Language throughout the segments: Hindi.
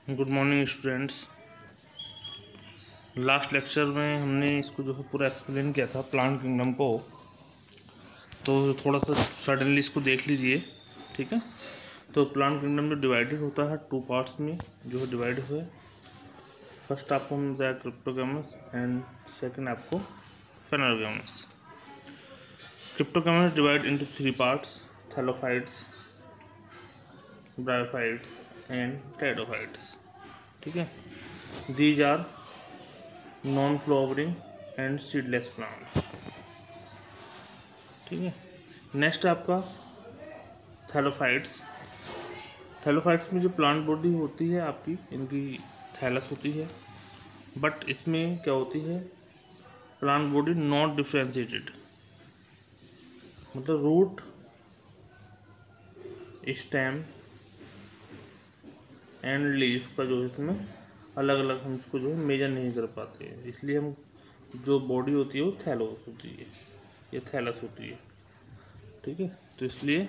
Good morning students. Last lecture में हमने इसको जो है पूरा एक्सप्लेन किया था प्लांट किंगडम को, तो थोड़ा सा सडनली इसको देख लीजिए, ठीक है। तो प्लांट किंगडम जो डिवाइडेड होता है टू पार्ट्स में जो है डिवाइड हुआ है। फर्स्ट आपको मिलता है क्रिप्टोगैमस एंड सेकंड आपको phanerogams. Cryptogams divide into three parts: thallophytes, bryophytes and pteridophytes, ठीक है। These are non flowering and seedless plants, ठीक है। नेक्स्ट आपका थैलोफाइट्स। थैलोफाइट्स में जो प्लांट बॉडी होती है आपकी, इनकी थैलस होती है, बट इसमें क्या होती है, प्लांट बॉडी नॉट डिफ्रेंशिएटेड, मतलब रूट, स्टेम एंड लीफ का जो इसमें अलग अलग हम इसको जो है मेजर नहीं कर पाते हैं, इसलिए हम जो बॉडी होती है वो थैलोस होती है, ये थैलस होती है, ठीक है। तो इसलिए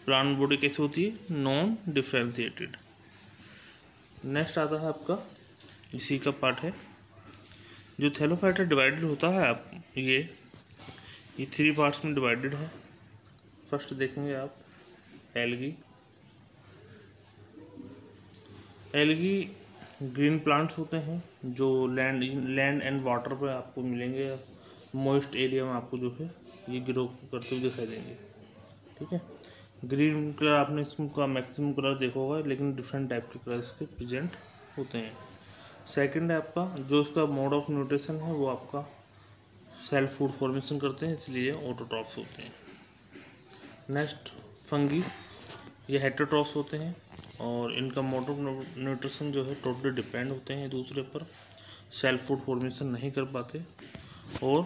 प्लांट बॉडी कैसे होती है, नॉन डिफ्रेंशिएटेड। नेक्स्ट आता है आपका इसी का पार्ट है जो थैलोफाइटा डिवाइडेड होता है। आप ये थ्री पार्ट्स में डिवाइडेड है। फर्स्ट देखेंगे आप एल्गी। एल्गी ग्रीन प्लांट्स होते हैं जो लैंड एंड वाटर पे आपको मिलेंगे, मॉइस्ट एरिया में आपको जो है ये ग्रो करते हुए दिखाई देंगे, ठीक है। ग्रीन कलर आपने इसका मैक्सिमम कलर देखा होगा, लेकिन डिफरेंट टाइप के कलर इसके प्रेजेंट होते हैं। सेकंड है आपका जो इसका मोड ऑफ न्यूट्रिशन है वो आपका सेल्फ फूड फॉर्मेशन करते हैं, इसलिए ऑटोट्रॉफ्स होते हैं। नेक्स्ट फंगी, ये हेटेरोट्रॉफ्स होते हैं और इनका मोड ऑफ न्यूट्रिशन जो है टोटली डिपेंड होते हैं दूसरे पर, सेल्फ फूड फॉर्मेशन नहीं कर पाते, और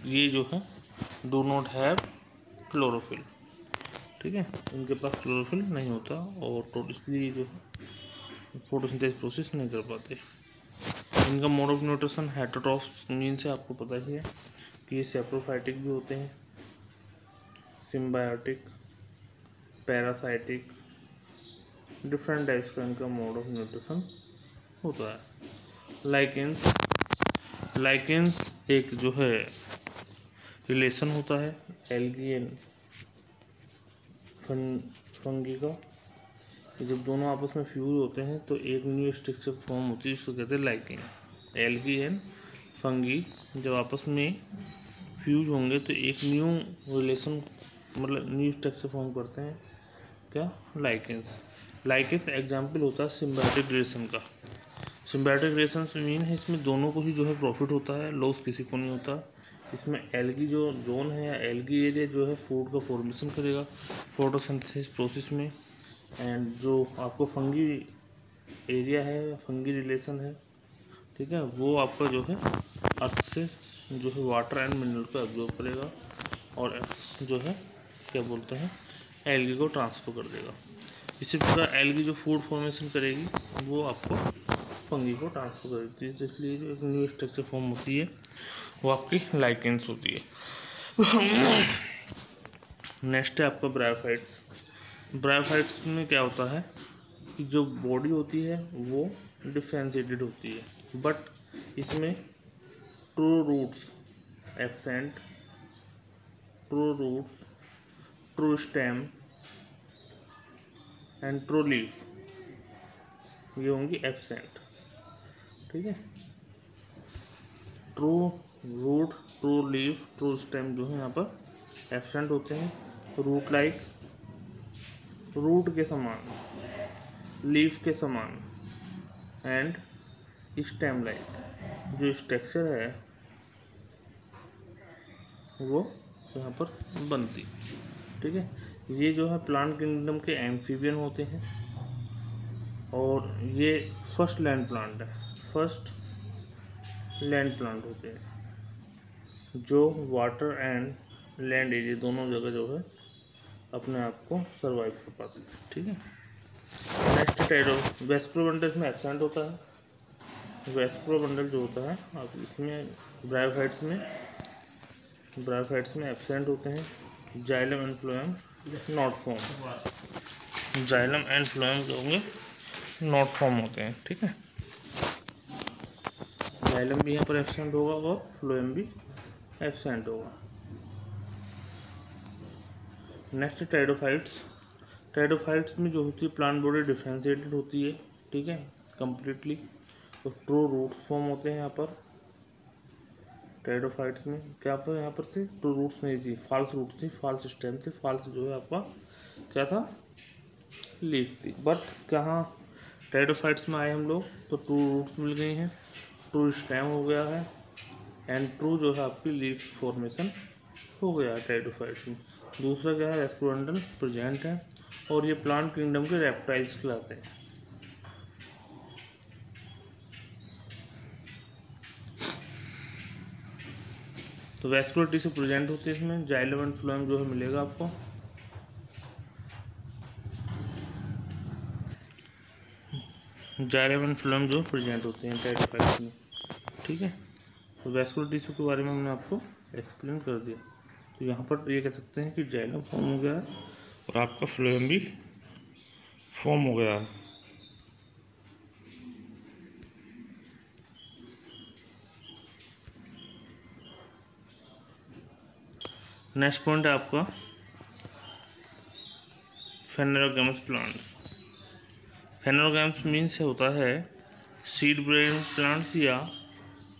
ये जो है डू नॉट हैव क्लोरोफिल, ठीक है, इनके पास क्लोरोफिल नहीं होता और इसलिए जो है फोटोसिंथेसिस प्रोसेस नहीं कर पाते। इनका mode of nutrition heterotrophs mean से आपको पता ही है कि ये सैप्रोफाइटिक भी होते हैं, सिम्बायोटिक, पैरासाइटिक, डिफरेंट टाइप्स का इनका मोड ऑफ न्यूट्रिशन होता है। लाइकेंस एक जो है रिलेशन होता है एल्गी एंड फंगी का, जब दोनों आपस में फ्यूज होते हैं तो एक न्यू स्ट्रक्चर फॉर्म होती है जिसको कहते हैं लाइकेन। एल्गी एंड फंगी जब आपस में फ्यूज होंगे तो एक न्यू रिलेशन, मतलब न्यू स्ट्रक्चर फॉर्म करते हैं, क्या, लाइकेंस। लाइकेंस एग्जाम्पल होता है सिम्बायोटिक रिलेशन का। सिम्बायोटिक रिलेशन से मीन है इसमें दोनों को ही जो है प्रॉफिट होता है, लॉस किसी को नहीं होता। इसमें एल्गी जो जोन है या एल्गी एरिया जो है फूड का फॉर्मेशन करेगा फोटोसिंथेसिस प्रोसेस में, एंड जो आपको फंगी एरिया है, फंगी रिलेशन है, ठीक है, वो आपका जो है अर्थ से जो है वाटर एंड मिनरल को एब्जॉर्ब करेगा और जो है क्या बोलते हैं एल्गी को ट्रांसफर कर देगा। इसी प्रकार एल्गी जो फूड फॉर्मेशन करेगी वो आपको फंगी को ट्रांसफर कर देती है, इसलिए जो एक न्यू स्ट्रक्चर फॉर्म होती है वो आपकी लाइकेंस होती है। नेक्स्ट है आपका ब्रायोफाइट्स। ब्रायोफाइट्स में क्या होता है कि जो बॉडी होती है वो डिफ्रेंशिएटेड होती है, बट इसमें true roots absent, true roots, true stem and true leaf ये होंगी एब्सेंट, ठीक है। True root, true leaf, true stem जो है यहाँ पर एब्सेंट होते हैं। रूट लाइक, रूट के समान, लीफ के समान, एंड स्टेम लाइक जो स्ट्रक्चर है वो यहाँ पर बनती, ठीक है। ये जो है प्लांट किंगडम के एम्फीबियन होते हैं और ये फर्स्ट लैंड प्लांट है, फर्स्ट लैंड प्लांट होते हैं जो वाटर एंड लैंड एरिया दोनों जगह जो है अपने आप को सर्वाइव कर पाते हैं, ठीक है। नेक्स्ट टेरो वेस्प्रोबंडल में एब्सेंट होता है। वेस्प्रोबंडल जो होता है आप इसमें ब्रायोफाइट्स में एब्सेंट होते हैं। Xylem and phloem not form, xylem and phloem जो होंगे नॉट फॉर्म होते हैं। ठीक है, जाइलम भी यहाँ पर एब्सेंट होगा और फ्लोएम भी एब्सेंट होगा। Next pteridophytes. टेरिडोफाइट्स में जो होती है प्लांट बॉडी डिफ्रेंशिएटेड होती है। ठीक है, कंप्लीटली। तो ट्रू रूट्स फॉर्म होते हैं यहाँ पर टेरिडोफाइट्स में। क्या पर यहाँ पर से ट्रू रूट्स नहीं थी, फॉल्स रूट्स थी, फॉल्स स्टेम थी, फॉल्स जो है आपका क्या था, लीफ थी। बट कहाँ टेरिडोफाइट्स में आए हम लोग तो ट्रू रूट्स मिल गई हैं, ट्रू स्टेम हो गया है एंड ट्रू जो है आपकी लीफ फॉर्मेशन हो गया है टेरिडोफाइट्स में। दूसरा क्या है, रेस्कुलेंटल प्रेजेंट है और ये प्लांट किंगडम के रेप्टाइल्स कहलाते हैं। तो वैस्कुलर टिश्यू प्रेजेंट होती है इसमें, जाइलम एंड फ्लोएम जो है मिलेगा आपको। जाइलम एंड फ्लोएम जो प्रेजेंट होते हैं टेरिडोफाइट्स में। ठीक है, तो वैस्कुलर टिश्यू के बारे में हमने आपको एक्सप्लेन कर दिया। तो यहाँ पर ये कह सकते हैं कि जाइलम फॉर्म हो गया है और आपका फ्लोएम भी फॉर्म हो गया है। नेक्स्ट पॉइंट है आपका फेनेरोगैमस प्लांट्स। फेनेरोगैम्स मीन्स होता है सीड बेयरिंग प्लांट्स या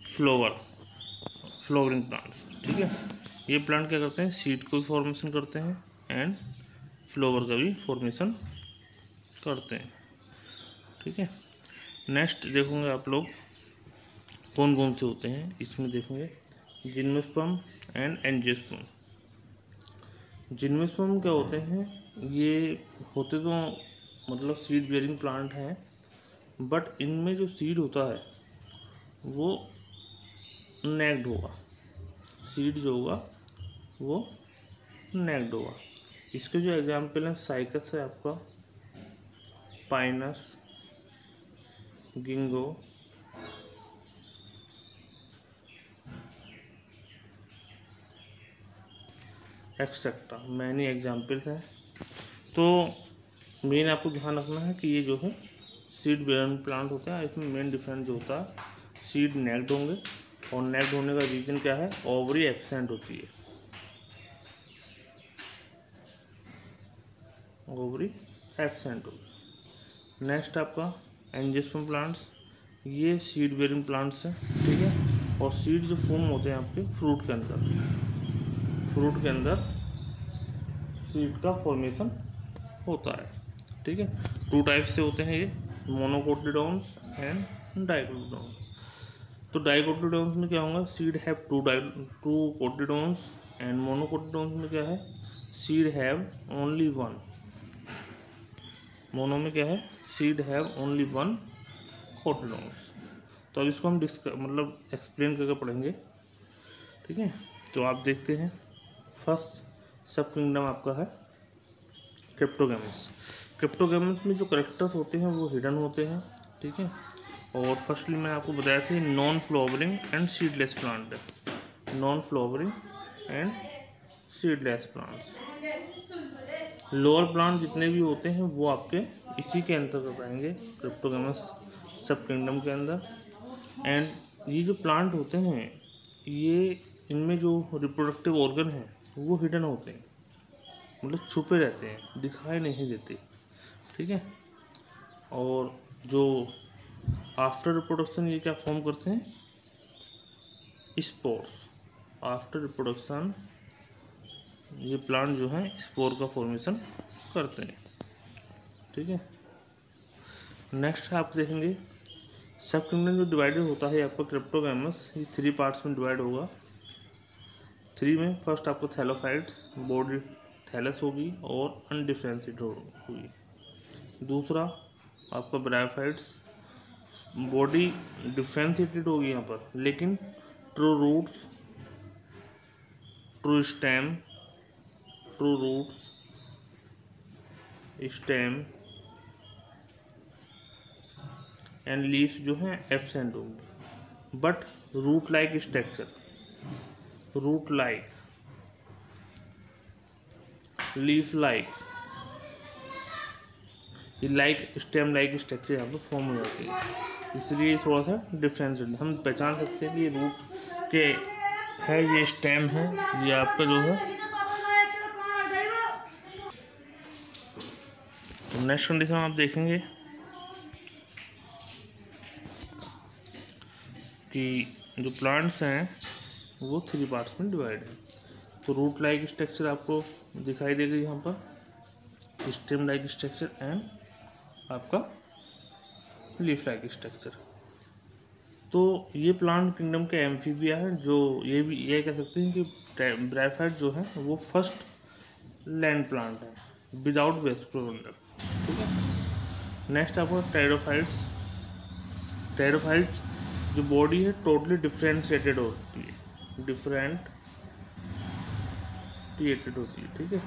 फ्लोवरिंग प्लांट्स। ठीक है, ये प्लांट क्या करते हैं, सीड को भी फॉर्मेशन करते हैं एंड फ्लोवर का भी फॉर्मेशन करते हैं। ठीक है, नेक्स्ट देखोगे आप लोग कौन कौन से होते हैं इसमें देखेंगे, जिम्नोस्पर्म एंड एंजियोस्पर्म। जिम्नोस्पर्म क्या होते हैं, ये होते तो मतलब सीड बेयरिंग प्लांट हैं, बट इनमें जो सीड होता है वो नेक्ड होगा, सीड जो होगा वो नेक्ड होगा। इसके जो एग्जाम्पल हैं, साइकस है आपका, पाइनस, गिंगो, एक्सेट्रा, मैनी एग्जाम्पल्स हैं। तो मेन आपको ध्यान रखना है कि ये जो है सीड बेयरिंग प्लांट होते हैं, इसमें मेन डिफरेंस जो होता है सीड नेक्ड होंगे और नेक्ड होने का रीजन क्या है, ओवरी एब्सेंट होती है, ओवरी एब्सेंट होगी। नेक्स्ट आपका एंजियोस्पर्म प्लांट्स, ये सीड बेयरिंग प्लांट्स हैं। ठीक है, और सीड जो फॉर्म होते हैं आपके फ्रूट के अंदर, फ्रूट के अंदर सीड का फॉर्मेशन होता है। ठीक है, टू टाइप से होते हैं ये, मोनोकोटिलडोन्स एंड डाइकोटिलडोन्स। तो डाइकोटिलडोन्स में क्या होगा, सीड हैव टू कोटिलडोन्स एंड मोनोकोटिलडोन्स में क्या है, seed have only one. Mono में क्या है, सीड हैव ओनली वन कोटिलडोन्स। तो अब इसको हम मतलब एक्सप्लेन करके पढ़ेंगे। ठीक है, तो आप देखते हैं फर्स्ट सब किंगडम आपका है क्रिप्टोगैमस। क्रिप्टोगैमस में जो कैरेक्टर्स होते हैं वो हिडन होते हैं। ठीक है, और फर्स्टली मैंने आपको बताया था non flowering and seedless plant है, non flowering and seedless plants. Lower plant जितने भी होते हैं वो आपके इसी के अंतर्गत आएंगे, क्रिप्टोगैमस सब किंगडम के अंदर। एंड ये जो प्लांट होते हैं ये इनमें जो रिप्रोडक्टिव ऑर्गन हैं वो हिडन होते हैं, मतलब छुपे रहते हैं, दिखाई नहीं देते। ठीक है, और जो आफ्टर रिप्रोडक्शन ये क्या फॉर्म करते हैं, स्पोर्स। आफ्टर रिप्रोडक्शन ये प्लांट जो है स्पोर का फॉर्मेशन करते हैं। ठीक है, नेक्स्ट आप देखेंगे सब किंगडम जो डिवाइडेड होता है आपका क्रिप्टोगैमस, ये 3 पार्ट्स में डिवाइड होगा। 3 में फर्स्ट आपको थैलोफाइट्स, बॉडी थैलस होगी और अनडिफरेंशिएटेड होगी। दूसरा आपका ब्रायोफाइट्स, बॉडी डिफरेंशिएटेड होगी यहाँ पर, लेकिन true roots, true stem, true roots, stem and leaves जो हैं एब्सेंट होंगी। But root like structure, root like, leaf like, ये लाइक स्टेम लाइक स्ट्रक्चर यहाँ पर फॉर्म हो जाती है, इसलिए थोड़ा सा डिफरेंस हम पहचान सकते हैं कि ये रूट के है, ये स्टेम है, ये आपका जो है। नेक्स्ट कंडीशन आप देखेंगे कि जो प्लांट्स हैं वो 3 पार्ट्स में डिवाइड है। तो रूट लाइक स्ट्रक्चर आपको दिखाई देगा यहाँ पर, स्टेम लाइक स्ट्रक्चर एंड आपका लीफ लाइक स्ट्रक्चर। तो ये प्लांट किंगडम के एम्फीबिया है, जो ये भी ये कह सकते हैं कि ब्रायोफाइट जो है वो फर्स्ट लैंड प्लांट है विदाउट वेस्कुलर बंडल, ठीक है। नेक्स्ट आपको टेरोफाइट्स। टेरोफाइट्स जो बॉडी है टोटली डिफरेंशिएटेड होती है, डिफरेंशिएटेड होती है, ठीक है।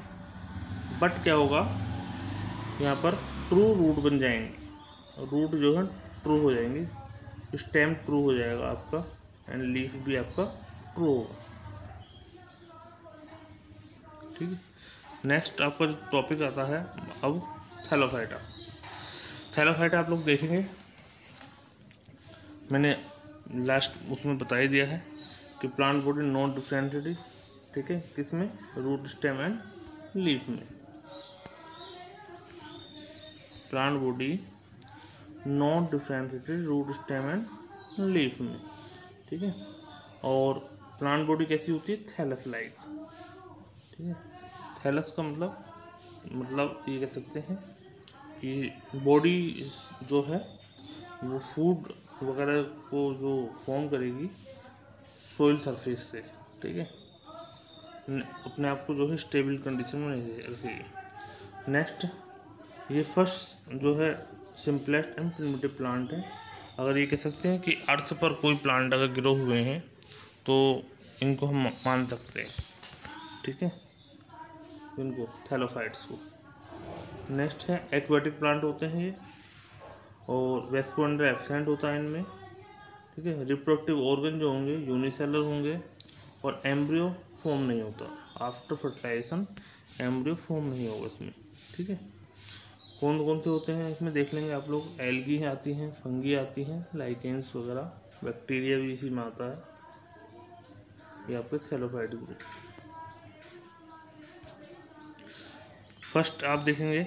बट क्या होगा यहाँ पर, ट्रू रूट बन जाएंगे, रूट जो है ट्रू हो जाएंगे, स्टेम ट्रू हो जाएगा आपका एंड लीफ भी आपका ट्रू होगा, ठीक है। नेक्स्ट आपका जो टॉपिक आता है अब थैलोफाइटा। थैलोफाइटा आप लोग देखेंगे, मैंने लास्ट उसमें बता ही दिया है कि प्लांट बॉडी नॉन डिफरेंशिएटेड, ठीक है, किसमें, रूट स्टेम एंड लीफ में। Plant body non differentiated root stem and leaf में, ठीक है। और प्लांट बॉडी कैसी होती है, थैलस लाइक, ठीक है। थैलस का मतलब ये कह सकते हैं कि बॉडी जो है वो फूड वगैरह को जो फॉर्म करेगी सोइल सरफेस से, ठीक है, अपने आप को जो है स्टेबल कंडीशन में नहीं रखेगी। नेक्स्ट ये फर्स्ट जो है सिंपलेस्ट एंड प्रिमिटिव प्लांट है। अगर ये कह सकते हैं कि अर्थ पर कोई प्लांट अगर ग्रो हुए हैं तो इनको हम मान सकते हैं, ठीक है, इनको थैलोफाइट्स को। नेक्स्ट है एक्वेटिक प्लांट होते हैं ये, और वेस्कुलर एब्सेंट होता है इनमें, ठीक है। रिप्रोडक्टिव ऑर्गन जो होंगे यूनिसेलर होंगे, और एम्ब्रियो फॉर्म नहीं होता, आफ्टर फर्टिलाइजेशन एम्ब्रियो फॉर्म नहीं होगा इसमें, ठीक है। कौन कौन से होते हैं इसमें देख लेंगे आप लोग, एल्गी आती हैं, फंगी आती हैं, लाइकेंस वगैरह, बैक्टीरिया भी इसी में आता है, ये आपके थैलोफाइट ग्रुप। फर्स्ट आप देखेंगे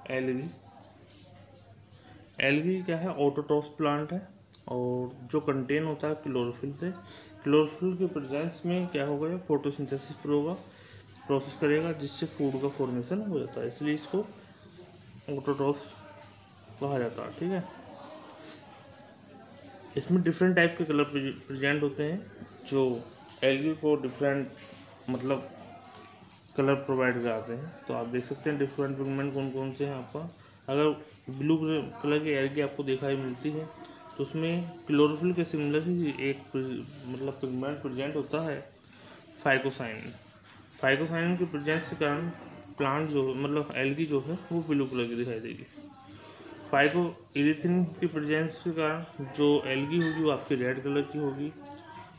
एल्गी। एल्गी क्या है, ऑटोट्रॉफ प्लांट है, और जो कंटेन होता है क्लोरोफिल से। क्लोरोफिल के प्रेजेंस में क्या होगा, ये फोटोसिंथेसिस प्रोसेस करेगा, जिससे फूड का फॉर्मेशन हो जाता है, इसलिए इसको ऑटोट्रॉफ कहा जाता है, ठीक है। इसमें डिफरेंट टाइप के कलर प्रेजेंट होते हैं, जो एल्गी को डिफरेंट कलर प्रोवाइड कराते हैं। तो आप देख सकते हैं डिफरेंट पिगमेंट कौन कौन से हैं आपका। अगर ब्लू कलर की एल्गी आपको दिखाई मिलती है तो उसमें क्लोरोफिल के सिमिलर ही एक पिगमेंट प्रेजेंट होता है, फाइकोसाइनिन। फाइकोसाइनिन के प्रेजेंस के कारण प्लांट जो एल्गी जो है वो ब्लू कलर की दिखाई देगी। फाइको इरिथिन की प्रेजेंस के कारण जो एल्गी होगी वो आपकी रेड कलर की होगी,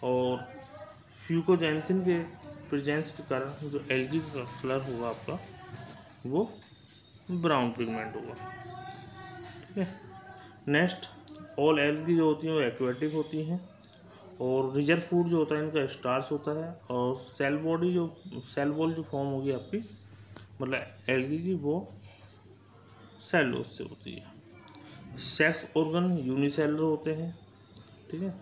और फ्यूकोजैंथिन के प्रेजेंस के कारण जो एल्गी का कलर होगा आपका वो ब्राउन पिगमेंट होगा, ठीक है। नेक्स्ट ऑल एल्गी जो होती हैं वो एक्वेटिक होती हैं, और रिजर्व फूड जो होता है इनका स्टार्च होता है, और सेल वॉल जो फॉर्म होगी आपकी एल्गी की वो सेलुलोज से होती है। सेक्स ऑर्गन यूनिसेलर होते हैं, ठीक है।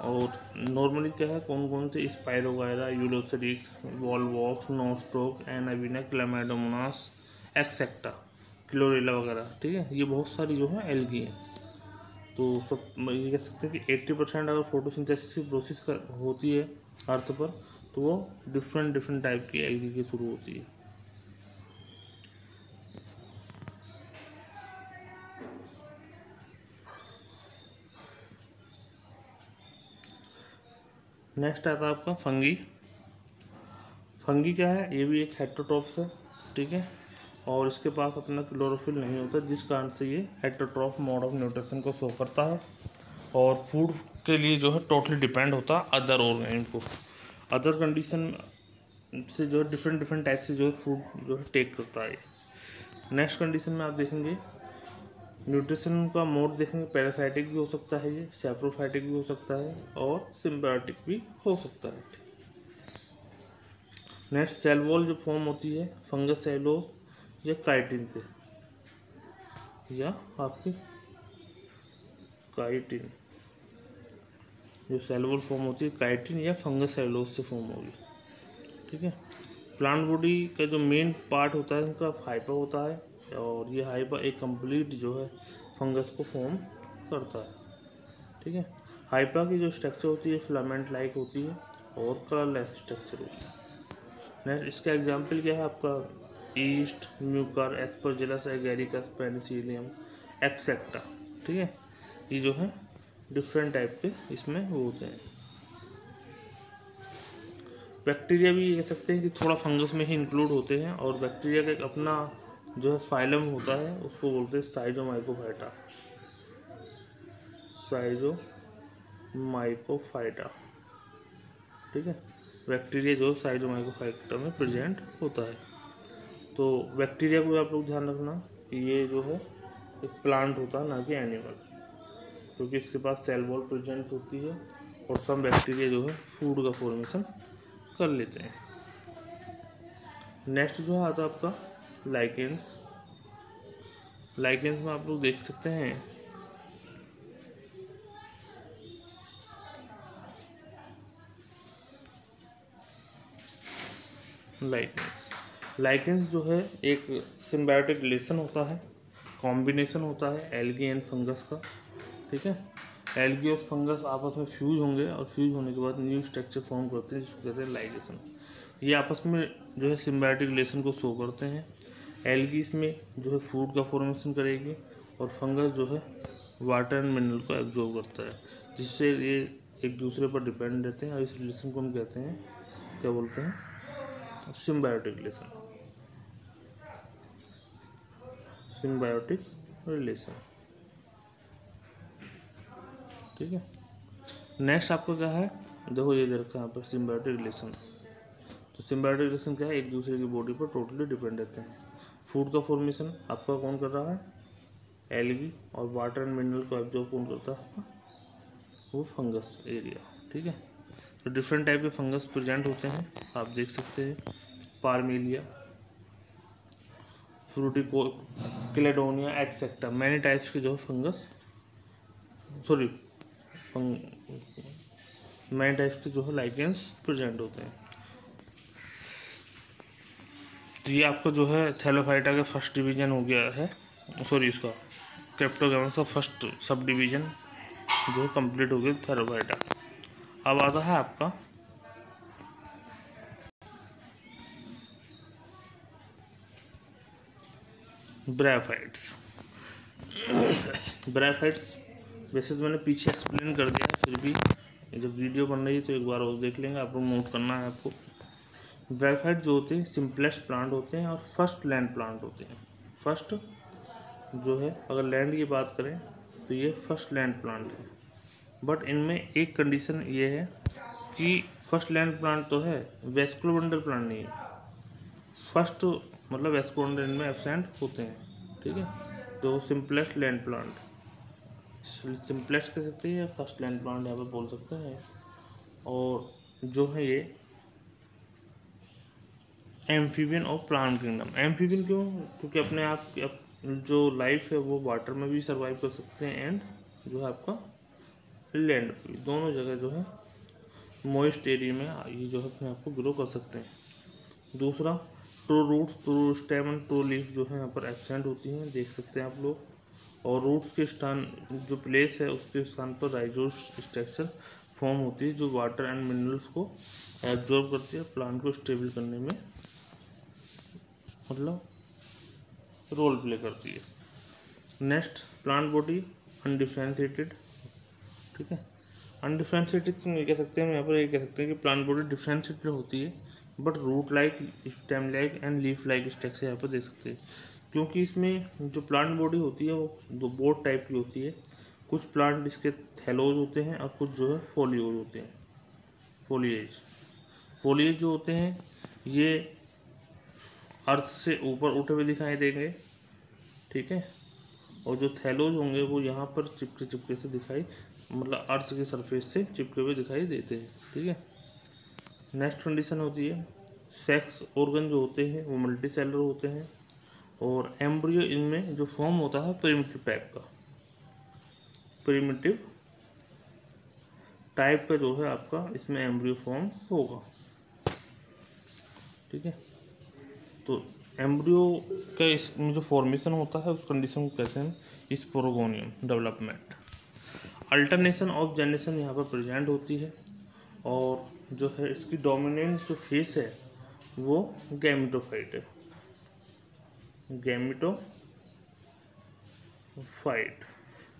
और नॉर्मली क्या है, कौन कौन से, स्पाइरोगायरा, यूलोसेरिक्स, वॉलवॉक्स, नोस्टोक, एनाविना, क्लैमाइडोमोनास, एक्सेक्टा, क्लोरेला वगैरह, ठीक है। ये बहुत सारी जो है एल्गी हैं। तो सब ये कह सकते हैं कि 80% अगर फोटोसिंथेसिस की प्रोसेस होती है अर्थ पर तो वो डिफरेंट टाइप की एल्गी की शुरू होती है। नेक्स्ट आता है आपका फंगी। फंगी क्या है, ये भी एक हेटेरोट्रॉप्स है, ठीक है, और इसके पास अपना क्लोरोफिल नहीं होता, जिस कारण से ये हेटेरोट्रॉफ मोड ऑफ न्यूट्रिशन को शो करता है और फूड के लिए जो है टोटली डिपेंड होता है अदर ऑर्गेनिज्म को। अदर कंडीशन से जो है डिफरेंट टाइप से जो है फूड जो है टेक करता है। नेक्स्ट कंडीशन में आप देखेंगे न्यूट्रिशन का मोड देखेंगे, पैरासाइटिक भी हो सकता है, ये सैप्रोफाइटिक भी हो सकता है और सिम्बायोटिक भी हो सकता है। नेक्स्ट सेल वॉल जो फॉर्म होती है फंगस सेलोस या काइटिन से, या आपकी काइटिन जो सेल वॉल फॉर्म होती है काइटिन या फंगस सेलोस से फॉर्म होगी। ठीक है। प्लांट बॉडी का जो मेन पार्ट होता है उनका हाइपा होता है और ये हाइपा एक कंप्लीट जो है फंगस को फॉर्म करता है। ठीक है। हाइपा की जो स्ट्रक्चर होती है फिलामेंट लाइक होती है और कलरलेस स्ट्रक्चर होती है। नेक्स्ट इसका एग्जांपल क्या है आपका east, Mucor, Aspergillus, agaricus, Penicillium etcetera. ठीक है। ये जो है डिफरेंट टाइप के इसमें वो होते हैं। बैक्टीरिया भी कह सकते हैं कि थोड़ा फंगस में ही इंक्लूड होते हैं और बैक्टीरिया का एक अपना जो है फाइलम होता है उसको बोलते हैं साइजोमाइकोफाइटा। साइजोमाइकोफाइटा। ठीक है। बैक्टीरिया जो साइजोमाइकोफाइटा में प्रेजेंट होता है। तो बैक्टीरिया को आप लोग ध्यान रखना कि ये जो है एक प्लांट होता है ना कि एनिमल, क्योंकि इसके पास सेल वॉल प्रेजेंट होती है और सब बैक्टीरिया जो है फूड का फॉर्मेशन कर लेते हैं। नेक्स्ट जो आता है आपका लाइकेंस। लाइकेंस में आप लोग देख सकते हैं लाइकेंस जो है एक सिम्बायोटिक रिलेशन होता है, कॉम्बिनेशन होता है एल्गी एंड फंगस का। ठीक है। एल्गी और फंगस आपस में फ्यूज होंगे और फ्यूज होने के बाद न्यू स्ट्रक्चर फॉर्म करते हैं जिसको कहते हैं लाइगेशन। ये आपस में जो है सिम्बायोटिक रिलेशन को शो करते हैं। एल्गी इसमें जो है फूड का फॉर्मेशन करेगी और फंगस जो है वाटर एंड मिनरल को एब्जॉर्ब करता है, जिससे ये एक दूसरे पर डिपेंड रहते हैं और इस रिलेशन को हम कहते हैं क्या बोलते हैं सिम्बायोटिक रिलेशन। Symbiotic relation. ठीक है। नेक्स्ट आपका क्या है देखो ये रखा यहाँ पर सिम्बायोटिक रिलेशन। तो सिम्बायोटिक रिलेशन क्या है एक दूसरे की बॉडी पर टोटली डिपेंड रहते हैं। फूड का फॉर्मेशन आपका कौन कर रहा है एल्गी और वाटर एंड मिनरल को एब्जॉर्ब कौन करता है वो फंगस एरिया। ठीक है। तो डिफरेंट टाइप के फंगस प्रेजेंट होते हैं आप देख सकते हैं पार्मेलिया, फ्रूटिको, क्लेडोनिया एक्सेट्रा, मैनी टाइप्स के जो फंगस मैनी टाइप्स के जो है लाइकेंस प्रेजेंट होते हैं। तो ये आपका जो है थैलोफाइटा का फर्स्ट डिवीजन हो गया है, इसका क्रिप्टोगैमस का फर्स्ट सब डिवीजन जो कंप्लीट हो गया थैलोफाइटा। अब आता है आपका ब्रायोफाइट्स। ब्रायोफाइट्स वैसे तो मैंने पीछे एक्सप्लेन कर दिया है, फिर भी जब वीडियो बन रही है तो एक बार और देख लेंगे, आपको नोट करना है आपको। ब्रायोफाइट जो होते हैं सिंपलेस्ट प्लांट होते हैं और फर्स्ट लैंड प्लांट होते हैं। फर्स्ट जो है अगर लैंड की बात करें तो ये फर्स्ट लैंड प्लांट है, बट इनमें एक कंडीशन ये है कि फर्स्ट लैंड प्लांट तो है वेस्कुलर प्लांट नहीं है। फर्स्ट मतलब वेस्कुलर इनमें एब्सेंट होते हैं। ठीक है। तो सिंपलेस्ट लैंड प्लांट, सिंपलेस्ट कह सकते हैं या फर्स्ट लैंड प्लांट यहाँ पर बोल सकते हैं। और जो है ये एम्फीबियन और प्लांट किंगडम। एम्फीबियन क्यों? क्योंकि अपने आप जो लाइफ है वो वाटर में भी सर्वाइव कर सकते हैं एंड जो है आपका लैंड पे दोनों जगह जो है मॉइस्ट एरिया में ये जो है अपने आप को ग्रो कर सकते हैं। दूसरा true roots, true stem and true leaf जो है यहाँ पर एब्सेंट होती हैं, देख सकते हैं आप लोग। और रूट्स के स्थान जो प्लेस है उसके स्थान पर राइजोस स्ट्रक्चर फॉर्म होती है जो वाटर एंड मिनरल्स को एब्जॉर्ब करती है, प्लांट को स्टेबल करने में मतलब रोल प्ले करती है। Next plant body undifferentiated. ठीक है। अनडिफरेंशिएटेड तो नहीं कह सकते हम यहाँ पर, ये कह सकते हैं कि प्लांट बॉडी डिफरेंशिएटेड होती है but root like, stem like and leaf like structure यहाँ पर देख सकते हैं। क्योंकि इसमें जो प्लांट बॉडी होती है वो दो बोथ टाइप की होती है। कुछ प्लांट इसके थैलोज होते हैं और कुछ जो है फोलियोज होते हैं। फोलिएज जो होते हैं ये अर्थ से ऊपर उठे हुए दिखाई देंगे, ठीक है। और जो थैलोज होंगे वो यहाँ पर चिपके से दिखाई, मतलब अर्थ के सरफेस से चिपके हुए दिखाई देते हैं, ठीक है। नेक्स्ट कंडीशन होती है सेक्स ऑर्गन जो होते हैं वो मल्टी सेलुलर होते हैं, और एम्ब्रियो इनमें जो फॉर्म होता है प्रिमिटिव टाइप का जो है आपका इसमें एम्ब्रियो फॉर्म होगा, ठीक है। तो एम्ब्रियो का इसमें जो फॉर्मेशन होता है उस कंडीशन को कहते हैं sporogonium development. Alternation of generation यहाँ पर प्रेजेंट होती है, और जो है इसकी डोमिनेंट जो फेस है वो गैमेटोफाइट है।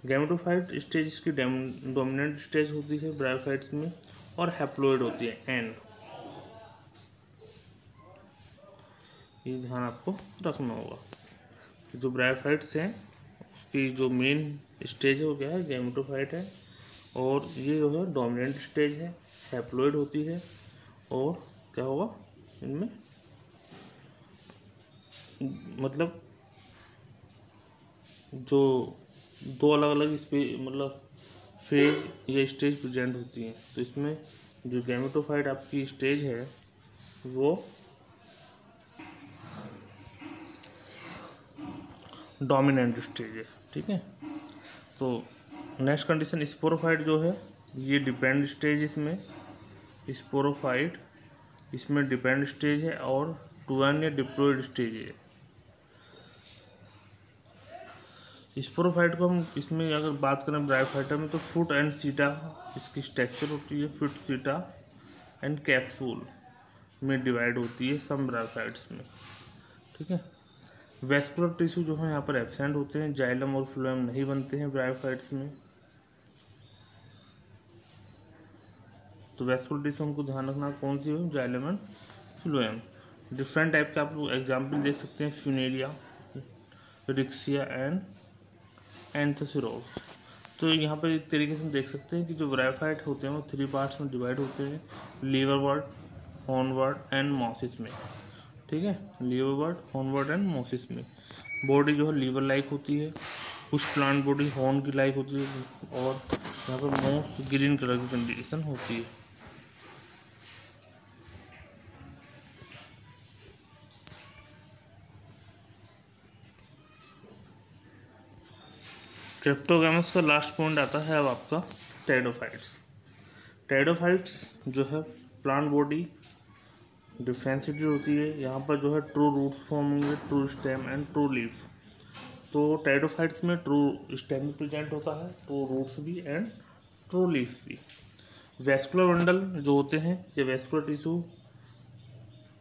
गैमेटोफाइट स्टेज इसकी डोमिनेंट स्टेज होती है ब्रायोफाइट्स में, और हैप्लोइड होती है एंड। ये ध्यान आपको रखना होगा। जो ब्रायोफाइट्स हैं उसकी जो मेन स्टेज है वो क्या है, गैमेटोफाइट है, और ये जो है डोमिनेंट स्टेज है, हैप्लोइड होती है, और क्या होगा इनमें, मतलब जो दो अलग अलग मतलब फेज या स्टेज प्रेजेंट होती हैं। तो इसमें जो गैमेटोफाइट आपकी स्टेज है वो डोमिनेंट स्टेज है, ठीक है। तो नेक्स्ट कंडीशन स्पोरोफाइट जो है ये डिपेंड स्टेज, इसमें स्पोरोफाइट इसमें डिपेंड स्टेज है और टूएन या डिप्लॉयड स्टेज है। स्पोरोफाइट को हम इसमें अगर बात करें ब्रायोफाइटा में तो फुट एंड सीटा इसकी स्ट्रक्चर होती है, फुट सीटा एंड कैप्सूल में डिवाइड होती है सम ब्रायोफाइट्स में, ठीक है। वेस्कुलर टिश्यू जो है यहाँ पर एब्सेंट होते हैं, जाइलम और फ्लोएम नहीं बनते हैं ब्रायोफाइट्स में। तो वेस्कुलर टिश्यू हमको ध्यान रखना कौन सी है, xylem and phloem. Different type के आप लोग एग्जाम्पल देख सकते हैं, फ्यूनेरिया, रिक्सिया एंड एंथोसिरोस। तो यहाँ पर एक तरीके से हम देख सकते हैं कि जो ब्रायोफाइट होते हैं वो 3 पार्ट्स में डिवाइड होते हैं, लीवरवर्ड, हॉर्नवर्ड एंड मॉसिस में, ठीक है। लीवरवर्ड, हॉर्नवर्ड एंड मॉसिस में बॉडी जो है लीवर लाइक होती है, कुछ प्लांट बॉडी हॉर्न की लाइक होती है, और यहाँ पर मोस ग्रीन कलर की कंडीशन होती है। क्रिप्टोगैमस का लास्ट पॉइंट आता है अब आपका टेरिडोफाइट्स जो है प्लांट बॉडी डिफ्रेंशिएटेड होती है। यहाँ पर जो है ट्रू रूट्स फॉर्म होंगे, true stem and true leaf. तो टेरिडोफाइट्स में ट्रू स्टेम भी प्रेजेंट होता है, ट्रू रूट्स भी एंड ट्रू लीफ भी। वेस्कुलर बंडल जो होते हैं ये वेस्कुलर टिश्यू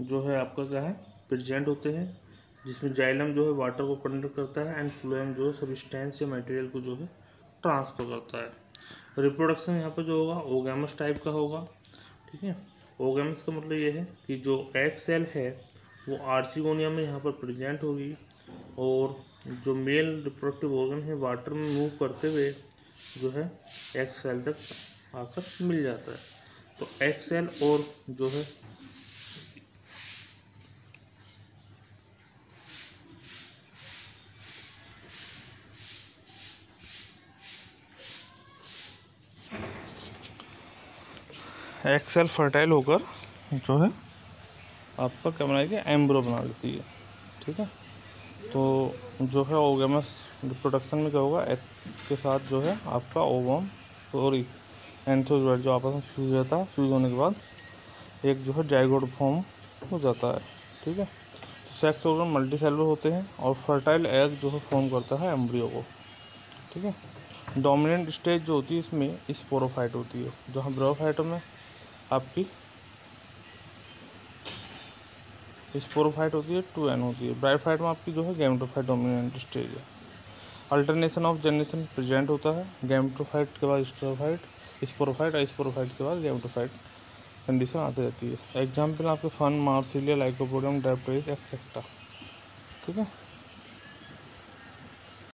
जो है आपका क्या है प्रेजेंट होते हैं, जिसमें जाइलम जो है वाटर को कंडक्ट करता है एंड फ्लोएम जो है सब्सटेंस या मटेरियल को जो है ट्रांसफर करता है। रिप्रोडक्शन यहाँ पर जो होगा ओगैमस टाइप का होगा, ठीक है। ओगैमस का मतलब ये है कि जो एग सेल है वो आर्चिगोनिया में यहाँ पर प्रेजेंट होगी, और जो मेल रिप्रोडक्टिव ऑर्गन है वाटर में मूव करते हुए जो है एग सेल तक आकर मिल जाता है। तो एग सेल और जो है एग सेल फर्टाइल होकर जो है आपका क्या बनाएगी, एम्ब्रो बना देती है, ठीक है। तो जो है ओगैमस रिप्रोडक्शन में क्या होगा, एग के साथ जो है आपका ओवम सॉरी एंथोजोइड जो आपस में फ्यूज जाता है, फ्यूज होने के बाद एक जो है जाइगोट फॉर्म हो जाता है, ठीक है। तो सेक्स ऑर्गन मल्टी सेलुलर होते हैं, और फर्टाइल एग जो है फॉर्म करता है एम्ब्रियो को, ठीक है। डोमिनेंट स्टेज जो होती है इसमें स्पोरोफाइट होती है, जहाँ ब्रायोफाइटों में आपकी स्पोरोफाइट होती है, 2n होती है। ब्रायोफाइट में आपकी जो है गैमेटोफाइट डोमिनेंट स्टेज है। अल्टरनेशन ऑफ जनरेशन प्रेजेंट होता है, गैमेटोफाइट के बाद स्पोरोफाइट और स्पोरोफाइट के बाद गैमेटोफाइट कंडीशन आती रहती है। एग्जाम्पल आपके फन, मार्सिलिया, लाइकोपोडियम, डेप्टोइस एक्सेट्रा। ठीक है।